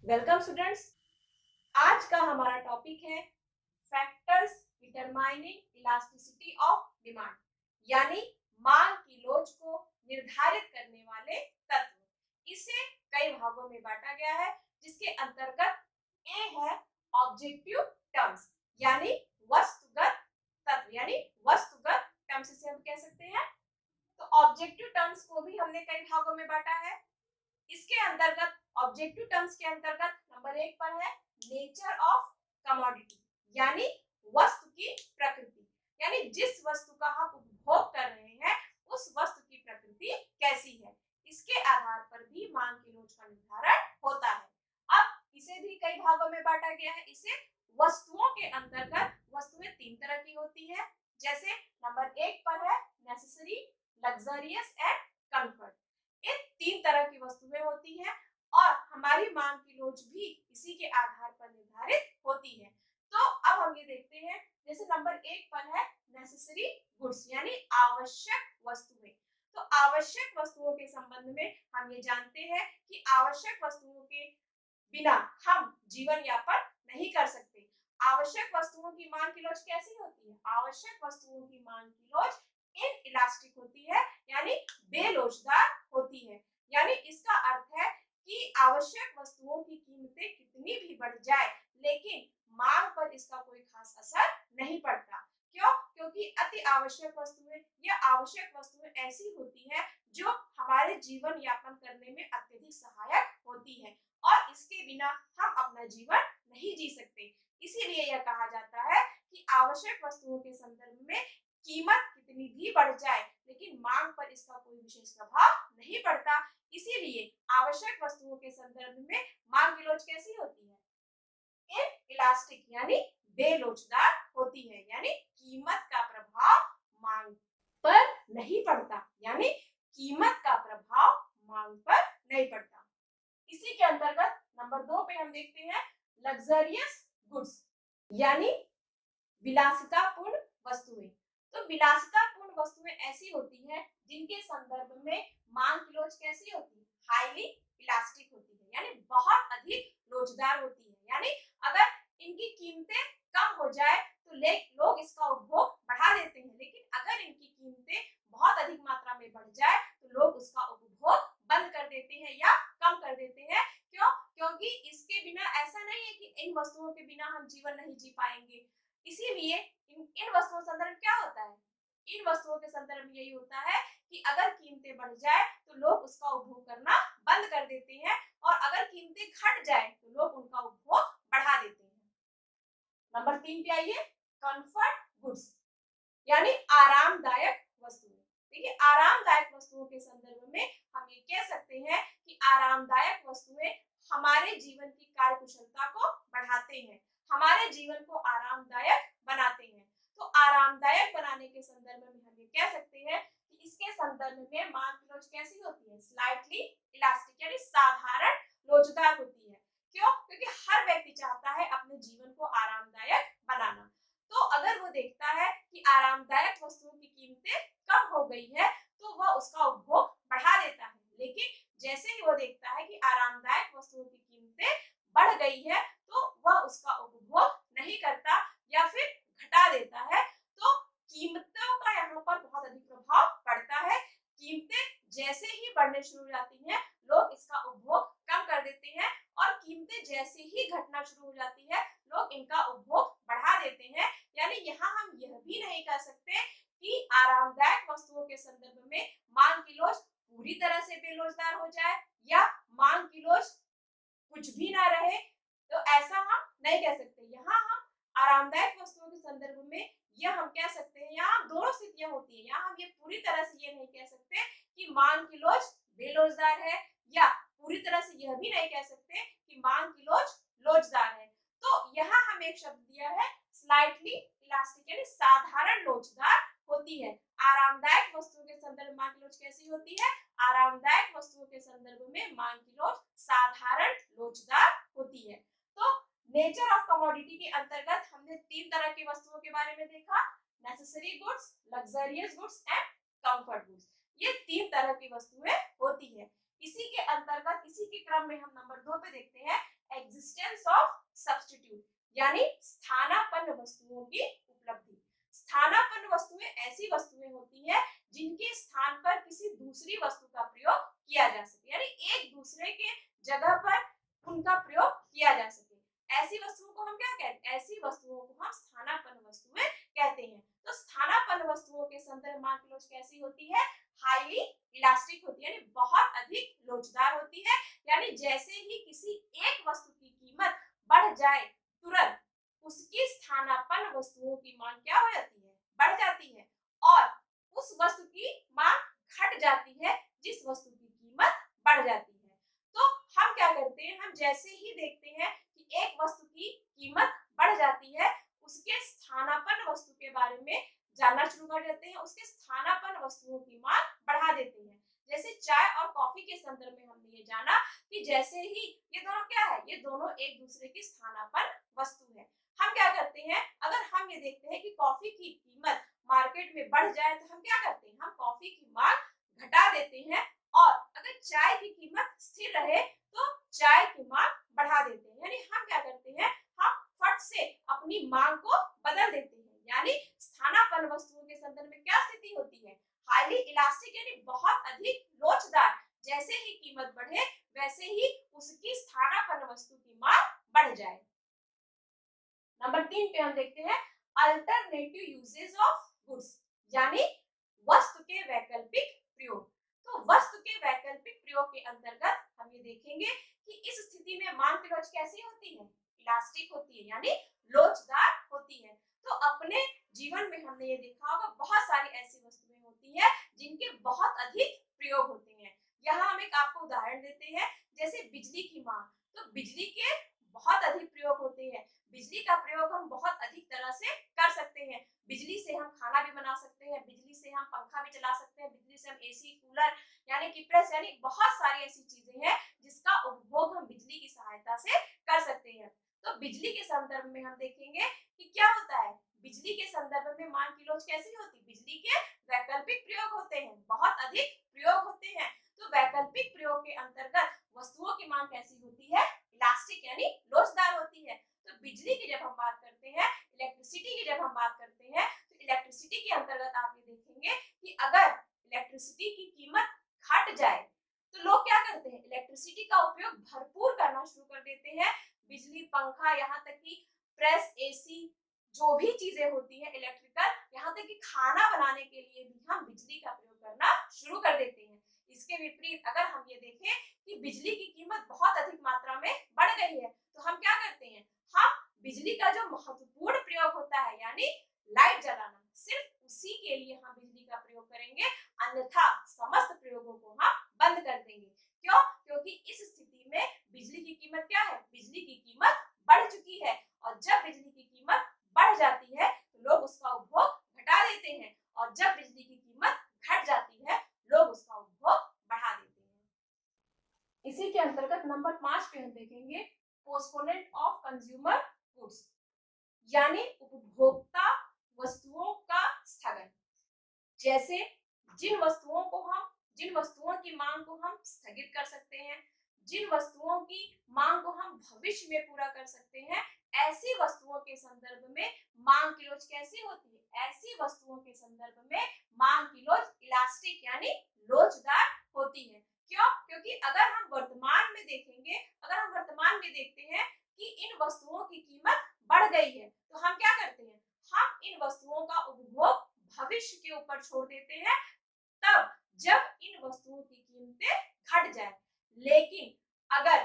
Welcome students. आज का हमारा टॉपिक है factors determining elasticity of demand, यानी मांग की लोच को निर्धारित करने वाले तत्व। इसे कई भागों में बांटा गया है, जिसके अंतर्गत ए है ऑब्जेक्टिव टर्म्स, यानी वस्तुगत तत्व, यानी वस्तुगत टर्म्स इसे हम कह सकते हैं। तो ऑब्जेक्टिव टर्म्स को भी हमने कई भागों में बांटा है। इसके अंतर्गत ऑब्जेक्टिव टर्म्स के अंतर्गत नंबर 1 पर है नेचर ऑफ कमोडिटी, यानी वस्तु की प्रकृति, यानी जिस वस्तु का हम उपभोग कर रहे हैं उस वस्तु की प्रकृति कैसी है, इसके आधार पर भी मांग की लोच का निर्धारण होता है। अब इसे भी कई भागों में बांटा गया है। इसे वस्तुओं के अंतर्गत वस्तुएं 3 तरह की होती है, जैसे नंबर 1 पर है नेसेसरी, लग्जरियस एंड कंफर्ट। इन 3 तरह की वस्तुएं होती हैं और हमारी मांग की लोच भी इसी के आधार पर निर्धारित होती है। तो अब हम ये देखते हैं, जैसे नंबर 1 पर है नेसेसरी गुड्स, यानी आवश्यक वस्तुएं। तो आवश्यक वस्तुओं के संबंध में हम ये जानते हैं कि आवश्यक वस्तुओं के बिना हम जीवन यापन नहीं कर सकते। आवश्यक वस्तुओं की मांग की लोच कैसी होती है? आवश्यक वस्तुओं की मांग की लोच इनइलास्टिक होती है, यानी बेलोचदार होती है। यानी इसका अर्थ है कि आवश्यक वस्तुओं की कीमतें कितनी भी बढ़ जाए, लेकिन मांग पर इसका कोई खास असर नहीं पड़ता। क्यों? क्योंकि अति आवश्यक वस्तुएं या आवश्यक वस्तुएं ऐसी होती हैं जो हमारे जीवन यापन करने में अत्यधिक सहायक होती है और इसके बिना हम अपना जीवन नहीं जी सकते। इसीलिए यह कहा जाता है कि आवश्यक वस्तुओं के संदर्भ में कीमत कितनी भी बढ़ जाए, लेकिन मांग पर इसका कोई विशेष प्रभाव नहीं पड़ता। इसीलिए आवश्यक वस्तुओं के संदर्भ में मांग की लोच कैसी होती है? इलास्टिक, यानी बेलोचदार होती है, यानी कीमत का प्रभाव मांग पर नहीं पड़ता, यानी कीमत का प्रभाव मांग पर नहीं पड़ता। इसी के अंतर्गत नंबर 2 पे हम देखते हैं लग्जरियस गुड्स, यानी विलासितापूर्ण वस्तुएं। तो विलासितापूर्ण वस्तुएं ऐसी होती हैं जिनके संदर्भ में मांग की लोच कैसी होती है? हाईली इलास्टिक होती है, यानी बहुत अधिक लोचदार होती है। यानी अगर इनकी कीमतें कम हो जाए तो लोग इसका उपभोग बढ़ा देते हैं, लेकिन अगर इनकी कीमतें बहुत अधिक मात्रा में बढ़ जाए तो लोग उसका उपभोग बंद कर देते हैं या कम कर देते हैं। क्यों? क्योंकि इसके बिना ऐसा नहीं है कि इन वस्तुओं के बिना हम जीवन नहीं जी पाएंगे। इसीलिए इन वस्तुओं के संदर्भ क्या होता है? इन वस्तुओं के संदर्भ में यही होता है कि अगर कीमतें बढ़ जाए तो लोग उसका उपभोग करना बंद कर देते हैं और अगर कीमतें घट जाए तो लोग उनका उपभोग बढ़ा देते हैं। नंबर 3 पे आइए, कंफर्ट गुड्स, यानी आरामदायक वस्तुएं। देखिए, आरामदायक वस्तुओं के संदर्भ में हम ये कह सकते हैं कि आरामदायक वस्तुएं हमारे जीवन की कार्यकुशलता को बढ़ाते हैं, हमारे जीवन को आरामदायक बनाते हैं। तो आरामदायक बनाने के संदर्भ में हम ये कह सकते हैं कि इसके संदर्भ में मांग की लोच कैसी होती है? स्लाइटली इलास्टिक, यानी साधारण लोचदार होती है। क्यों? क्योंकि हर व्यक्ति चाहता है अपने जीवन को आरामदायक बनाना। तो अगर वो देखता है कि आरामदायक वस्तुओं की कीमतें कम हो गई है तो वह उसका उपभोग बढ़ा देता है, लेकिन जैसे ही वो देखता है कि आरामदायक वस्तुओं की कीमतें बढ़ गई है तो वह उसका उपभोग नहीं करता या फिर घटा देता है। तो कीमतों का यहाँ पर बहुत अधिक प्रभाव पड़ता है। कीमतें जैसे ही बढ़ने शुरू हो जाती हैं लोग इसका उपभोग कम कर देते हैं और कीमतें जैसे ही घटना शुरू हो जाती है लोग इनका उपभोग बढ़ा देते हैं। यानी यहाँ हम यह भी नहीं कह सकते कि आरामदायक वस्तुओं के संदर्भ में मांग की लोच पूरी तरह से बेलोचदार हो जाए या मांग की लोच कुछ भी ना रहे, तो ऐसा हम नहीं कह सकते। यहाँ हम आरामदायक वस्तुओं के संदर्भ में यह हम कह सकते हैं, यहाँ दोनों स्थितियां होती है। यहाँ हम ये पूरी तरह से ये नहीं कह सकते कि मांग की लोच बेलोचदार है या पूरी तरह से यह भी नहीं कह सकते कि मांग की लोच लोचदार है। तो यहाँ हम एक शब्द दिया है स्लाइटली इलास्टिक, यानी साधारण लोचदार होती है। आरामदायक वस्तुओं के संदर्भ में मांग की लोच कैसी होती है? आरामदायक वस्तुओं के संदर्भ में मांग की लोच साधारण लोचदार होती है। तो नेचर ऑफ कमोडिटी के अंतर्गत हमने 3 तरह की वस्तुओं के बारे में देखा, necessary goods, luxurious goods and comfort goods. ये 3 तरह की वस्तुएं होती है। इसी के अंतर्गत इसी के क्रम में हम नंबर 2 पे देखते हैं एग्जिस्टेंस ऑफ सब्स्टिट्यूट यानी स्थानापन्न वस्तुओं की उपलब्धि। स्थानापन्न वस्तुएं ऐसी वस्तुएं होती है जिनके स्थान पर किसी दूसरी वस्तु का प्रयोग किया जा सके, यानी एक दूसरे के जगह पर उनका प्रयोग किया जा सके। ऐसी वस्तुओं को हम क्या कहते हैं? ऐसी वस्तुओं को हम स्थानापन्न वस्तुएं कहते हैं। तो स्थानापन्न वस्तुओं के संदर्भ मान की लोच कैसी होती है? हाईली इलास्टिक होती है, यानी बहुत अधिक लोचदार होती है। यानी जैसे ही किसी एक वस्तु की कीमत बढ़ जाए तुरंत उसकी स्थानापन्न वस्तुओं की मांग क्या हो जाती है? बढ़ जाती है, और उस वस्तु की मांग घट जाती है जिस वस्तु की कीमत बढ़ जाती है। तो हम क्या करते हैं? हम जैसे ही देखते हैं कि एक वस्तु की कीमत बढ़ जाती है, उसके स्थानापन्न वस्तु के बारे में जानना शुरू कर देते हैं, उसके स्थानापन्न वस्तुओं की मांग बढ़ा देते हैं। जैसे चाय और कॉफी के संदर्भ में हमने ये जाना कि जैसे ही ये दोनों क्या है? ये दोनों एक दूसरे की स्थानापन्न वस्तु है। हम क्या करते हैं? अगर हम ये देखते हैं कि कॉफी की कीमत मार्केट में बढ़ जाए तो हम क्या करते हैं? हम कॉफी की मांग घटा देते हैं, और अगर चाय की कीमत स्थिर रहे तो चाय की मांग बढ़ा देते हैं। यानी हम क्या करते हैं? हम फट से अपनी मांग को बदल देते हैं। यानी स्थानापन्न वस्तुओं के संदर्भ में क्या स्थिति होती है? हाईली इलास्टिक, यानी बहुत अधिक लोचदार। जैसे ही कीमत बढ़े वैसे ही उसकी स्थानापन्न वस्तु की मांग बढ़ जाए। नंबर 3 पे हम देखते हैं अल्टरनेटिव यूजेज ऑफ गुड्स, यानी वस्तु के वैकल्पिक प्रयोग। तो वस्तु के वैकल्पिक प्रयोग के अंतर्गत हम ये देखेंगे कि इस स्थिति में मांग की लोच कैसी होती है? इलास्टिक होती है, यानी लोचदार होती है। तो अपने जीवन में हमने ये देखा होगा बहुत सारी ऐसी वस्तुएं होती है जिनके बहुत अधिक प्रयोग होते हैं। यहाँ हम एक आपको उदाहरण देते हैं, जैसे बिजली की मांग। तो बिजली के बहुत अधिक प्रयोग होते हैं। बिजली का प्रयोग हम बहुत अधिक तरह से कर सकते हैं। बिजली से हम खाना भी बना सकते हैं, बिजली से हम पंखा भी चला सकते हैं, बिजली से हम एसी, कूलर यानी कि प्रेस, यानी बहुत सारी ऐसी चीजें हैं जिसका उपभोग हम बिजली की सहायता से कर सकते हैं। तो बिजली के संदर्भ में हम देखेंगे कि क्या होता है? बिजली के संदर्भ में मांग की लोच कैसी होती है? बिजली के वैकल्पिक प्रयोग होते हैं, बहुत अधिक प्रयोग होते हैं। तो वैकल्पिक प्रयोग के अंतर्गत वस्तुओं की मांग कैसी होती है? इलास्टिक, यानी लोचदार होती है। तो बिजली की जब हम बात करते हैं, इलेक्ट्रिसिटी की जब हम बात करते हैं, तो इलेक्ट्रिसिटी के अंतर्गत आप ये देखेंगे कि अगर इलेक्ट्रिसिटी की कीमत घट जाए तो लोग क्या करते हैं? इलेक्ट्रिसिटी का उपयोग भरपूर करना शुरू कर देते हैं। बिजली, पंखा, यहाँ तक कि प्रेस, एसी, जो भी चीजें होती है इलेक्ट्रिकल, यहाँ तक कि खाना बनाने के लिए भी हम बिजली का प्रयोग करना शुरू कर देते हैं। इसके विपरीत अगर हम ये देखें कि बिजली की कीमत बहुत अधिक मात्रा में बढ़ गई है, तो हम क्या करते हैं? हम बिजली का जो महत्वपूर्ण प्रयोग होता है, यानी लाइट जलाना, सिर्फ उसी के लिए हम बिजली का प्रयोग करेंगे, अन्यथा समस्त प्रयोगों को हम बंद कर देंगे। क्यों? क्योंकि इस स्थिति में बिजली की कीमत क्या है? बिजली की कीमत बढ़ चुकी है, और जब बिजली की कीमत बढ़ जाती है तो लोग उसका उपभोग घटा देते हैं, और जब बिजली की कीमत घट जाती है लोग उसका उपभोग बढ़ा देते हैं। इसी के अंतर्गत नंबर 5 पे हम देखेंगे पोस्टपोनेंट ऑफ कंज्यूमर गुड्स, यानी उपभोक्ता वस्तुओं का स्थगन। जैसे जिन वस्तुओं की मांग को हम स्थगित कर सकते हैं, जिन वस्तुओं की मांग को हम भविष्य में पूरा कर सकते हैं, ऐसी वस्तुओं के संदर्भ में मांग की लोच कैसी होती है? ऐसी वस्तुओं के संदर्भ में मांग की लोच इलास्टिक, यानी लोचदार होती है। क्यों? क्योंकि अगर हम वर्तमान में देखेंगे, अगर हम वर्तमान में देखते हैं कि इन वस्तुओं की कीमत बढ़ गई है, तो हम क्या करते हैं? हम इन वस्तुओं का उपभोग भविष्य के ऊपर छोड़ देते हैं, तब जब इन वस्तुओं की कीमतें घट जाए। लेकिन अगर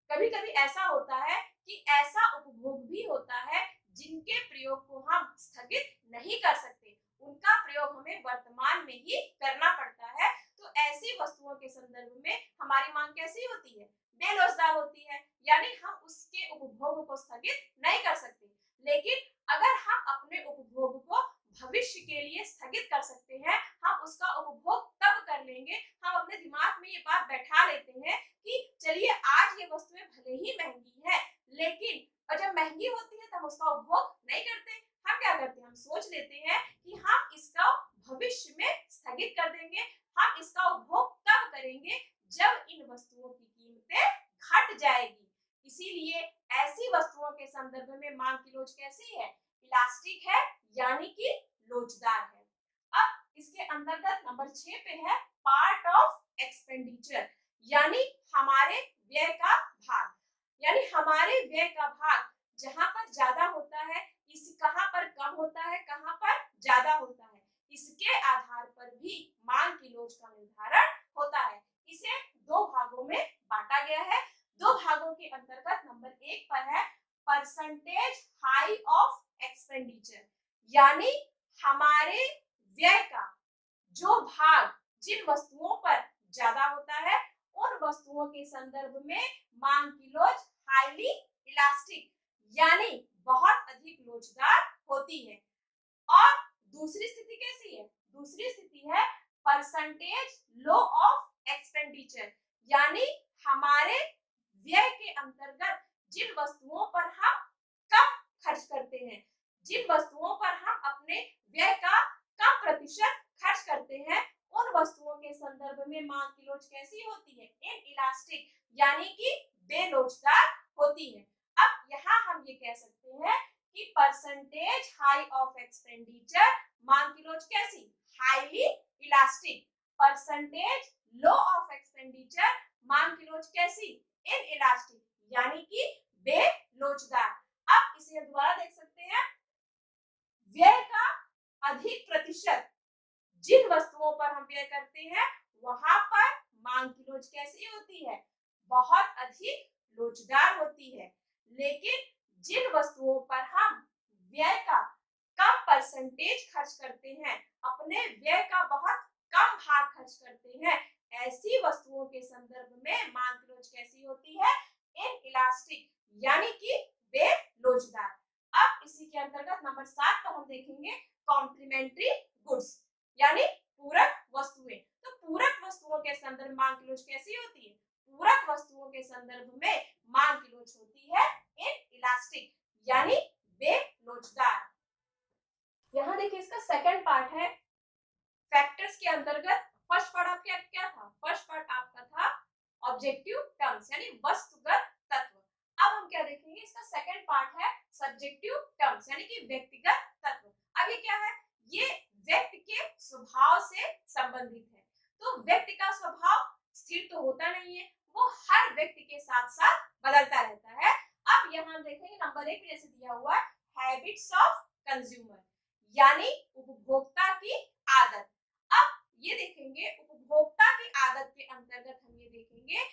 कभी-कभी ऐसा होता है कि ऐसा उपभोग भी होता है जिनके प्रयोग को हम स्थगित नहीं कर सकते, उनका प्रयोग हमें वर्तमान में ही करना पड़ता है। तो ऐसी वस्तुओं के संदर्भ में हमारी मांग कैसी होती है? बेलोचदार होती है, यानी हम उसके उपभोग को स्थगित नहीं कर सकते। लेकिन अगर हम अपने उपभोग को भविष्य के लिए स्थगित कर सकते हैं, हम उसका उपभोग तब कर लेंगे, हम अपने दिमाग में ये बात बैठा लेते हैं कि चलिए आज ये वस्तुएं भले ही महंगी है, लेकिन और जब महंगी होती है तब उसका उपभोग नहीं करते। हम क्या करते हैं? हम सोच लेते हैं कि हम इसका भविष्य में स्थगित कर देंगे, हम इसका उपभोग तब करेंगे जब इन वस्तुओं की कीमतें घट जाएगी। इसीलिए ऐसी वस्तुओं के संदर्भ में मांग की लोच कैसी है, इलास्टिक है, यानी कि लोचदार है। अब इसके अंतर्गत नंबर 6 पे है पार्ट ऑफ एक्सपेंडिचर, यानी हमारे व्यय का भाग, यानी हमारे व्यय का भाग जहां पर ज्यादा होता है, इस कहां पर कम होता है, कहां पर ज्यादा होता है, इसके आधार पर भी मांग की लोच का निर्धारण होता है। इसे दो भागों में बांटा गया है। दो भागों के अंतर्गत नंबर 1 पर है परसेंटेज हाई ऑफ एक्सपेंडिचर, यानी हमारे व्यय का जो भाग जिन वस्तुओं पर ज्यादा होता है, उन वस्तुओं के संदर्भ में मांग की लोच हाईली इलास्टिक, यानी बहुत अधिक लोचदार होती है। और दूसरी स्थिति कैसी है, दूसरी स्थिति है परसेंटेज लो ऑफ एक्सपेंडिचर, यानी हमारे व्यय के अंतर्गत जिन वस्तुओं पर हम कम खर्च करते हैं, जिन वस्तुओं पर हम अपने व्यय का कम प्रतिशत खर्च करते हैं, उन वस्तुओं के संदर्भ में मांग की लोच कैसी होती है, इनइलास्टिक, यानी कि बेलोचदार होती है। अब यहाँ हम ये कह सकते हैं कि परसेंटेज हाई ऑफ एक्सपेंडिचर मांग की लोच कैसी, highly elastic, percentage low of expenditure मांग की लोच कैसी, इनइलास्टिक, यानी कि बेलोचदार। अब इसे दोबारा देख सकते हैं, व्यय का अधिक प्रतिशत जिन वस्तुओं पर हम व्यय करते हैं, वहां पर मांग की लोच कैसी होती है, बहुत अधिक लोचदार होती है। लेकिन जिन वस्तुओं पर हम व्यय का कम परसेंटेज खर्च करते हैं, अपने व्यय का बहुत कम भाग खर्च करते हैं, ऐसी वस्तुओं के संदर्भ में मांग की लोच कैसी होती है, इनइलास्टिक, यानी कि बेलोचदार। अब इसी के अंतर्गत नंबर 7 पर हम देखेंगे कॉम्प्लीमेंट्री गुड्स, यानी पूरक वस्तुएं। तो पूरक वस्तुओं के संदर्भ मांग की लोच कैसी होती है, पूरक वस्तुओं के संदर्भ में मांग की लोच होती है इनइलास्टिक, यानी बेलोचदार। यहाँ देखिए इसका सेकंड पार्ट है फैक्टर्स के अंतर्गत। फर्स्ट पार्ट आपका क्या था, फर्स्ट पार्ट आपका था ऑब्जेक्टिव टर्म्स, यानी वस्तुगत तत्व। अब हम क्या देखेंगे, इसका सेकंड पार्ट है सब्जेक्टिव टर्म्स, यानी कि व्यक्तिगत तत्व। अब ये क्या है, ये व्यक्ति के स्वभाव से संबंधित है। तो व्यक्ति का स्वभाव स्थिर तो होता नहीं है, वो हर व्यक्ति के साथ साथ बदलता रहता है। अब यहाँ देखेंगे नंबर 1 जैसे दिया हुआ है हैबिट्स ऑफ कंज्यूमर, यानी उपभोक्ता की आदत। अब ये देखेंगे उपभोक्ता की आदत के अंतर्गत हम ये देखेंगे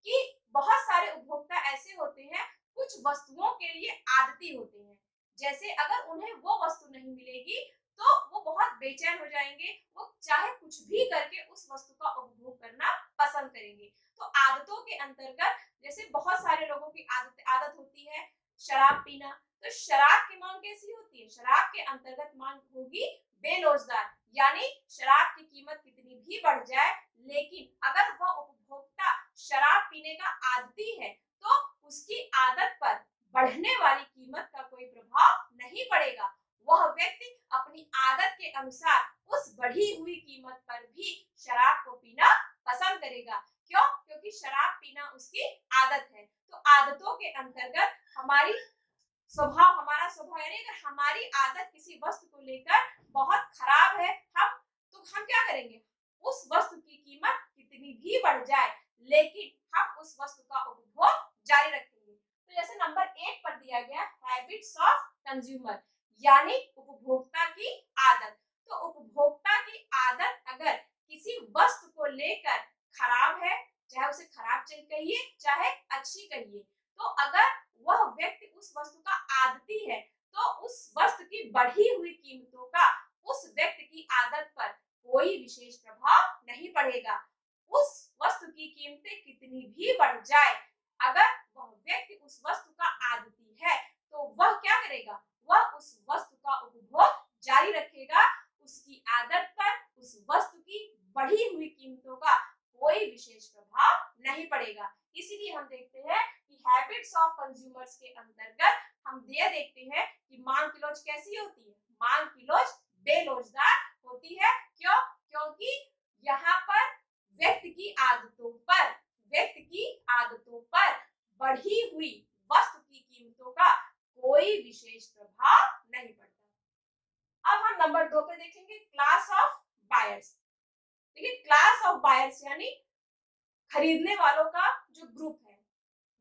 कि बहुत सारे उपभोक्ता ऐसे होते हैं, कुछ वस्तुओं के लिए आदती होते हैं, जैसे अगर उन्हें वो वस्तु नहीं मिलेगी तो वो बहुत बेचैन हो जाएंगे, वो चाहे कुछ भी करके उस वस्तु का उपभोग करना पसंद करेंगे। तो आदतों के अंतर्गत जैसे बहुत सारे लोगों की आदत होती है शराब पीना, तो शराब की मांग कैसी होती है, शराब के अंतर्गत मांग होगी बेलोचदार, यानी शराब की कीमत कितनी भी बढ़ जाए, लेकिन अगर वह उपभोक्ता शराब पीने का आदती है तो उसकी आदत पर बढ़ने वाली कीमत का कोई प्रभाव नहीं पड़ेगा। वह व्यक्ति अपनी आदत के अनुसार उस बढ़ी हुई कीमत पर भी शराब को पीना पसंद करेगा। क्यों? क्योंकि शराब पीना उसकी आदत है। तो आदतों के अंतर्गत हमारा स्वभाव यानी अगर हमारी आदत किसी वस्तु को लेकर बहुत खराब है, हम क्या करेंगे, उस वस्तु की कीमत कितनी भी बढ़ जाए लेकिन हम उस वस्तु का उपभोग जारी रखेंगे। तो जैसे नंबर 1 पर दिया गया हैबिट्स ऑफ कंज्यूमर, यानी उपभोक्ता की आदत। तो उपभोक्ता की आदत अगर किसी वस्तु को लेकर खराब है, चाहे उसे खराब चीज कहिए चाहे अच्छी कहिए, तो अगर वह व्यक्ति उस वस्तु का आदती है तो उस वस्तु की बढ़ी हुई कीमतों का उस व्यक्ति की आदत पर कोई विशेष प्रभाव नहीं पड़ेगा। उस वस्तु की कीमतें कितनी भी बढ़ जाए, अगर वह व्यक्ति उस वस्तु का आदती है तो वह क्या करेगा, वह उस वस्तु का उपभोग जारी रखेगा। उसकी आदत पर उस वस्तु की बढ़ी हुई कीमतों का कोई विशेष प्रभाव नहीं पड़ेगा। इसीलिए हम देखते हैं कि हैबिट्स ऑफ कंज्यूमर्स के अंतर्गत हम ये देखते हैं कि मांग की लोच कैसी होती है, मांग की लोच बेलोचदार होती है। क्यों? क्योंकि यहाँ पर व्यक्ति की आदतों पर बढ़ी हुई कोई विशेष प्रभाव नहीं पड़ता। अब हम नंबर 2 पे देखेंगे क्लास ऑफ बायर्स। देखिए क्लास ऑफ बायर्स यानी खरीदने वालों का जो ग्रुप है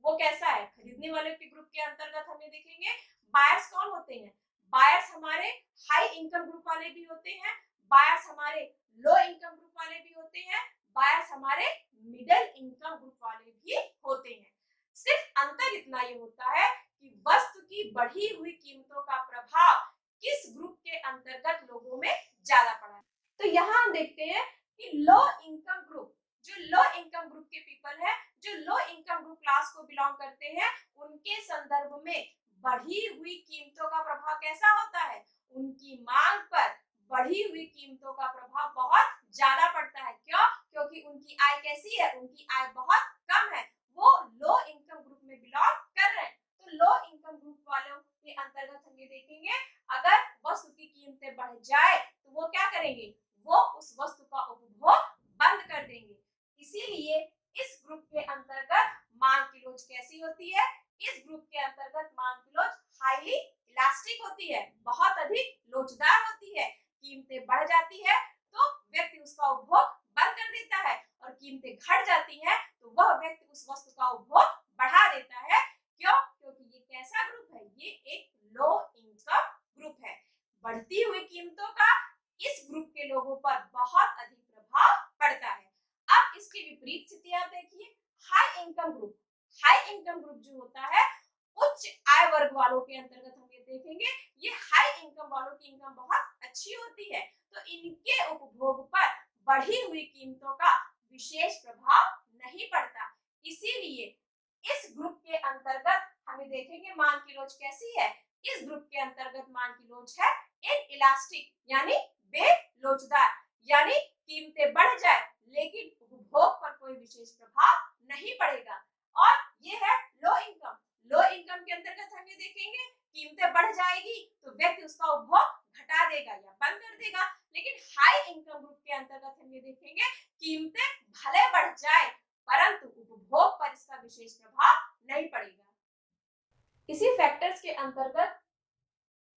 वो कैसा है। खरीदने वाले के ग्रुप के अंतर्गत हम ये देखेंगे बायर्स कौन होते हैं। बायर्स हमारे हाई इनकम ग्रुप वाले भी होते हैं, बायर्स हमारे लो इनकम ग्रुप वाले भी होते हैं, बायर्स हमारे मिडिल इनकम ग्रुप वाले भी होते हैं। सिर्फ अंतर इतना ये होता है कि वस्तु की बढ़ी हुई कीमतों का प्रभाव किस ग्रुप के अंतर्गत लोगों में ज्यादा पड़ा है। तो यहाँ हम देखते हैं कि लो इनकम ग्रुप, जो लो इनकम ग्रुप के पीपल है, जो लो इनकम ग्रुप क्लास को बिलोंग करते हैं, उनके संदर्भ में बढ़ी हुई कीमतों का प्रभाव कैसा होता है। उनकी मांग पर बढ़ी हुई कीमतों का प्रभाव बहुत ज्यादा पड़ता है। क्यों? क्योंकि उनकी आय कैसी है, उनकी आय बहुत कम है, वो लो इनकम ग्रुप में बिलोंग कर रहे हैं। तो लो इनकम ग्रुप वालों के अंतर्गत हम ये देखेंगे अगर वस्तु की कीमतें बढ़ जाए तो वो क्या करेंगे, वो उस वस्तु का उपभोग बंद कर देंगे। इसीलिए इस ग्रुप के अंतर्गत मांग की लोच कैसी होती है। इस ग्रुप के अंतर्गत मांग की लोच हाईली इलास्टिक होती है, बहुत अधिक लोचदार होती है। कीमतें बढ़ जाती है तो व्यक्ति उसका उपभोग बंद कर देता है, और कीमतें घट जाती है तो वह व्यक्ति उस वस्तु का उपभोग बढ़ा देता है। क्यों? क्योंकि ये कैसा ग्रुप है, ये एक लो इनकम ग्रुप है। बढ़ती हुई कीमतों का इस ग्रुप के लोगों पर बहुत अधिक प्रभाव पड़ता है। अब इसकी विपरीत स्थिति आप देखिए high income group. High income group जो होता है उच्च आय वर्ग वालों के अंतर्गत हम ये देखेंगे, ये हाई इनकम वालों की इनकम बहुत अच्छी होती है, तो इनके उपभोग पर बढ़ी हुई कीमतों का विशेष प्रभाव नहीं पड़ता। इसीलिए इस ग्रुप के अंतर्गत हमें देखेंगे मांग की लोच कैसी है। इस ग्रुप के अंतर्गत मांग की लोच है इनइलास्टिक यानी बेलोचदार, यानी कीमतें बढ़ जाए लेकिन उपभोग पर कोई विशेष प्रभाव नहीं पड़ेगा। और ये है लो इनकम। लो इनकम के अंतर्गत हम ये देखेंगे कीमतें बढ़ जाएगी तो व्यक्ति उसका उपभोग घटा देगा या बंद कर देगा। लेकिन हाई इनकम ग्रुप के अंतर्गत हम ये देखेंगे कीमतें भले बढ़ जाए परंतु उपभोग पर इसका विशेष प्रभाव नहीं पड़ेगा। इसी फैक्टर्स के अंतर्गत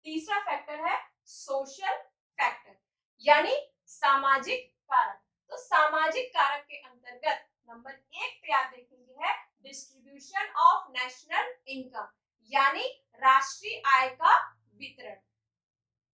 तीसरा फैक्टर है सोशल फैक्टर यानी सामाजिक कारक। तो सामाजिक कारक के अंतर्गत नंबर 1 पे आप देखेंगे है डिस्ट्रीब्यूशन ऑफ नेशनल इनकम यानी राष्ट्रीय आय का वितरण।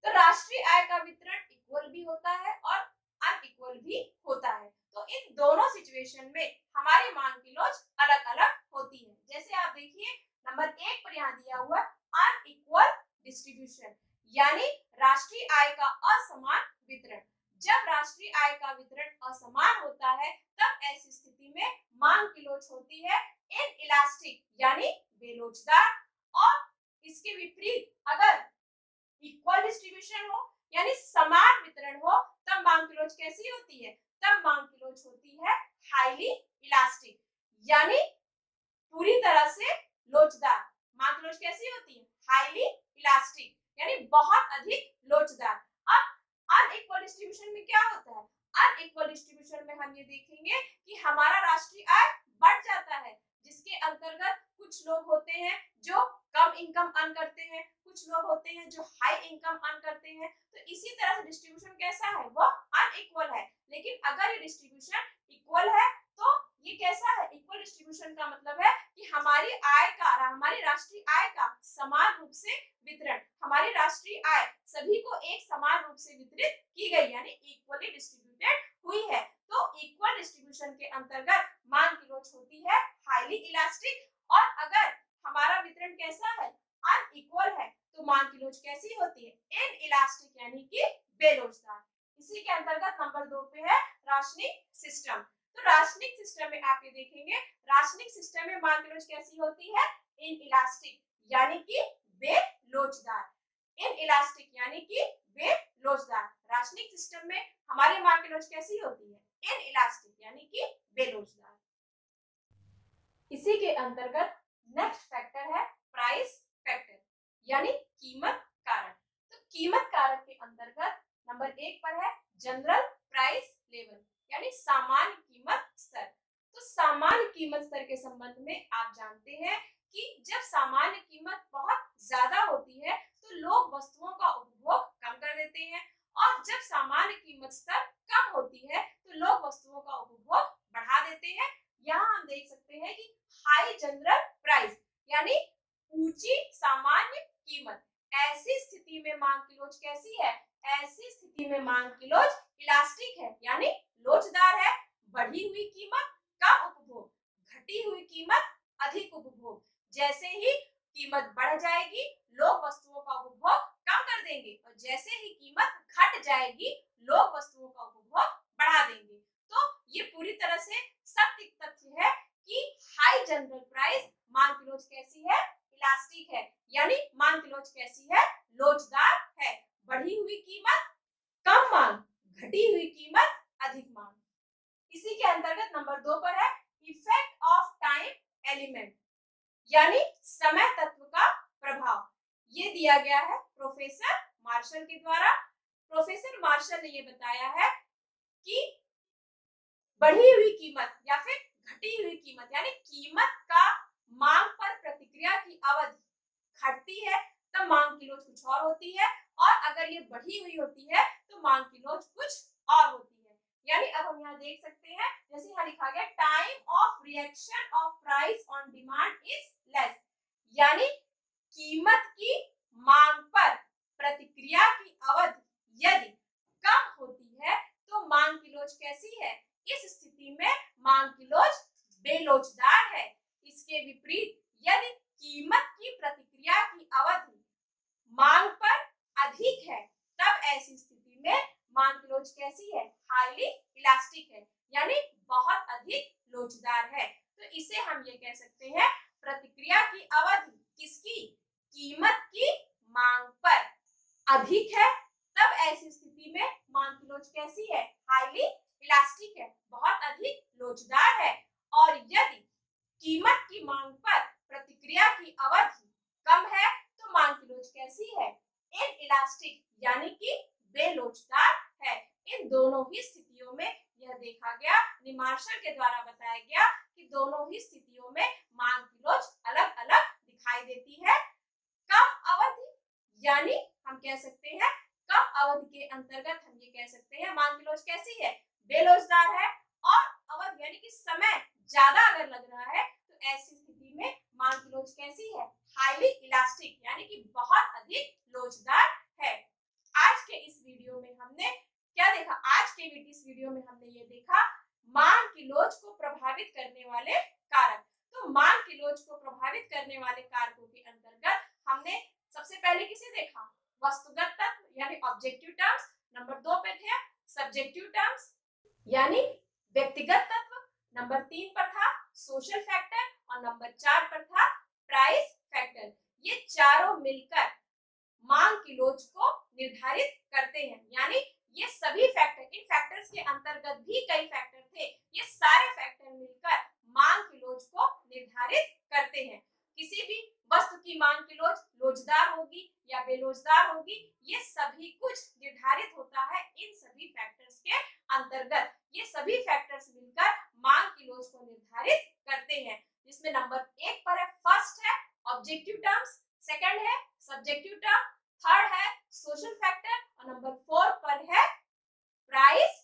तो राष्ट्रीय आय का वितरण इक्वल भी होता है और अनइक्वल भी होता है। तो इन दोनों सिचुएशन में हमारी मांग की लोच अलग अलग होती है। जैसे आप देखिए नंबर 1 पर यहाँ दिया हुआ अनइक्वल डिस्ट्रीब्यूशन यानी राष्ट्रीय आय का असमान वितरण। जब राष्ट्रीय आय का वितरण असमान होता है तब ऐसी स्थिति में मांग की लोच होती है इनइलास्टिक यानी बेलोचदार। और इसके विपरीत अगर इक्वल डिस्ट्रीब्यूशन हो यानी समान वितरण हो तब मांग की लोच कैसी होती है, तब मांग की लोच होती है हाईली इलास्टिक यानी पूरी तरह से लोचदार। मांग की लोच कैसी होती है, हाईली इलास्टिक यानी बहुत अधिक लोचदार। अब अनइक्वल डिस्ट्रीब्यूशन में क्या होता है, अनइक्वल डिस्ट्रीब्यूशन में हम ये देखेंगे कि हमारा राष्ट्रीय आय बढ़ जाता है जिसके अंतर्गत कुछ लोग होते हैं जो कम इनकम अर्न करते हैं, कुछ लोग होते हैं जो हाई इनकम अर्न करते हैं। तो इसी तरह से डिस्ट्रीब्यूशन कैसा है, वो अनइक्वल है। लेकिन अगर ये डिस्ट्रीब्यूशन इक्वल है तो ये कैसा है, इक्वल डिस्ट्रीब्यूशन का मतलब है कि हमारी आय का, हमारी राष्ट्रीय आय का समान रूप से वितरण, हमारी राष्ट्रीय आय सभी को एक समान रूप से वितरित की गई यानी इक्वली डिस्ट्रीब्यूटेड हुई है। तो इक्वल डिस्ट्रीब्यूशन के अंतर्गत मांग की लोच होती है हाईली इलास्टिक। और अगर हमारा वितरण कैसा है, अनइक्वल है, तो मांग की लोच कैसी होती है, इनइलास्टिक यानी कि बेलोचदार। इसी के अंतर्गत नंबर 2 पे है राशनिक सिस्टम। तो राशनिक सिस्टम में आप ये देखेंगे राशनिक सिस्टम में मांग की लोच कैसी होती है, इनइलास्टिक यानी कि बेलोचदार। इनइलास्टिक यानी कि बेलोचदार। राशनिक सिस्टम में हमारी मांग की लोच कैसी होती है, इनइलास्टिक यानी कि बेलोचदार। इसी के अंतर्गत नेक्स्ट फैक्टर है प्राइस फैक्टर यानी कीमत कारक। तो कीमत कारक के अंतर्गत नंबर 1 पर है जनरल प्राइस लेवल यानी सामान्य कीमत स्तर। तो सामान्य कीमत स्तर के संबंध में आप जानते हैं कि जब सामान्य कीमत बहुत ज्यादा होती है तो लोग वस्तुओं का उपभोग कम कर देते हैं, और जब सामान्य कीमत स्तर कम होती है तो लोग वस्तुओं का उपभोग बढ़ा देते हैं। यहाँ हम देख सकते हैं कि हाई जनरल प्राइस यानी ऊंची सामान्य कीमत, ऐसी स्थिति में मांग की लोच कैसी है? ऐसी स्थिति में मांग की लोच इलास्टिक है यानी लोचदार है। बढ़ी हुई कीमत कम उपभोग, घटी हुई कीमत अधिक उपभोग। जैसे ही कीमत बढ़ जाएगी लोग वस्तुओं का उपभोग कम कर देंगे, और जैसे ही कीमत घट जाएगी लोग वस्तुओं का उपभोग बढ़ा देंगे। तो ये पूरी तरह से सत्य तथ्य है कि हाई जनरल प्राइस मांग की लोच कैसी है? इलास्टिक है, यानी मांग की लोच कैसी है? लोचदार है। बढ़ी हुई कीमत कम मांग, घटी हुई कीमत अधिक मांग। इसी के अंतर्गत नंबर 2 पर है इफेक्ट ऑफ टाइम एलिमेंट यानी समय तत्व का प्रभाव। ये दिया गया है प्रोफेसर मार्शल के द्वारा। प्रोफेसर मार्शल ने ये बताया है कि बढ़ी हुई कीमत या फिर घटी हुई कीमत यानी कीमत का मांग पर प्रतिक्रिया की अवधि घटती है तब मांग की लोच कुछ और होती है, और अगर ये बढ़ी हुई होती है तो मांग की लोच कुछ और होती है। यानी अब हम यहाँ देख सकते हैं जैसे यहाँ लिखा गया time of reaction of price on demand is less, यानी कीमत की मांग पर प्रतिक्रिया की अवधि यदि कम होती है तो मांग की लोच कैसी है? इस स्थिति में मांग की लोच बेलोचदार है। इसके विपरीत यदि कीमत की प्रतिक्रिया की अवधि मांग पर अधिक है तब ऐसी स्थिति में मांग की लोच कैसी है? हाईली इलास्टिक है, यानी बहुत अधिक लोचदार है। तो इसे हम ये कह सकते हैं प्रतिक्रिया की अवधि किसकी? कीमत की मांग पर अधिक है तब ऐसी स्थिति में मांग की लोच कैसी है? हाईली इलास्टिक है, बहुत अधिक लोचदार है। और यदि कीमत की मांग पर प्रतिक्रिया की अवधि कम है तो मांग की लोच कैसी है? इनइलास्टिक यानी कि बेलोचदार है। इन दोनों ही स्थितियों में यह देखा गया, मार्शल के द्वारा बताया गया कि दोनों ही स्थितियों में मांग की लोच अलग अलग दिखाई देती है। कम अवधि यानी हम कह सकते हैं कम अवधि के अंतर्गत हम ये कह सकते हैं मांग की लोच कैसी है? बेलोचदार है। और अवधि यानी कि समय ज्यादा अगर लग रहा है तो ऐसी स्थिति में मांग की लोच कैसी है? हाईली इलास्टिक यानी कि बहुत अधिक लोचदार है। आज के इस वीडियो में हमने क्या देखा? आज के इस वीडियो में हमने ये देखा मांग की लोच को प्रभावित करने वाले कारक। तो मांग की लोच को प्रभावित करने वाले कारकों के अंतर्गत हमने सबसे पहले किसे देखा? वस्तुगत तत्व यानी ऑब्जेक्टिव टर्म्स। नंबर 2 पे थे सब्जेक्टिव टर्म्स यानी व्यक्तिगत तत्व। नंबर 3 पर था सोशल फैक्टर, और नंबर 4 पर था प्राइस फैक्टर। ये चारों मिलकर मांग की लोच को निर्धारित करते हैं, यानी ये सभी फैक्टर, इन फैक्टर्स के अंतर्गत भी कई फैक्टर थे, ये सारे फैक्टर मिलकर मांग की लोच को निर्धारित करते हैं। किसी भी वस्तु की मांग की लोच लोचदार होगी या बेलोचदार होगी, ये सभी कुछ निर्धारित होता है इन सभी फैक्टर्स के अंतर्गत। ये सभी फैक्टर्स मिलकर मांग की लोच को निर्धारित करते हैं, जिसमें नंबर 1 पर है फर्स्ट है ऑब्जेक्टिव टर्म्स, सेकंड है सब्जेक्टिव टर्म, थर्ड है सोशल फैक्टर, और नंबर 4 पर है प्राइस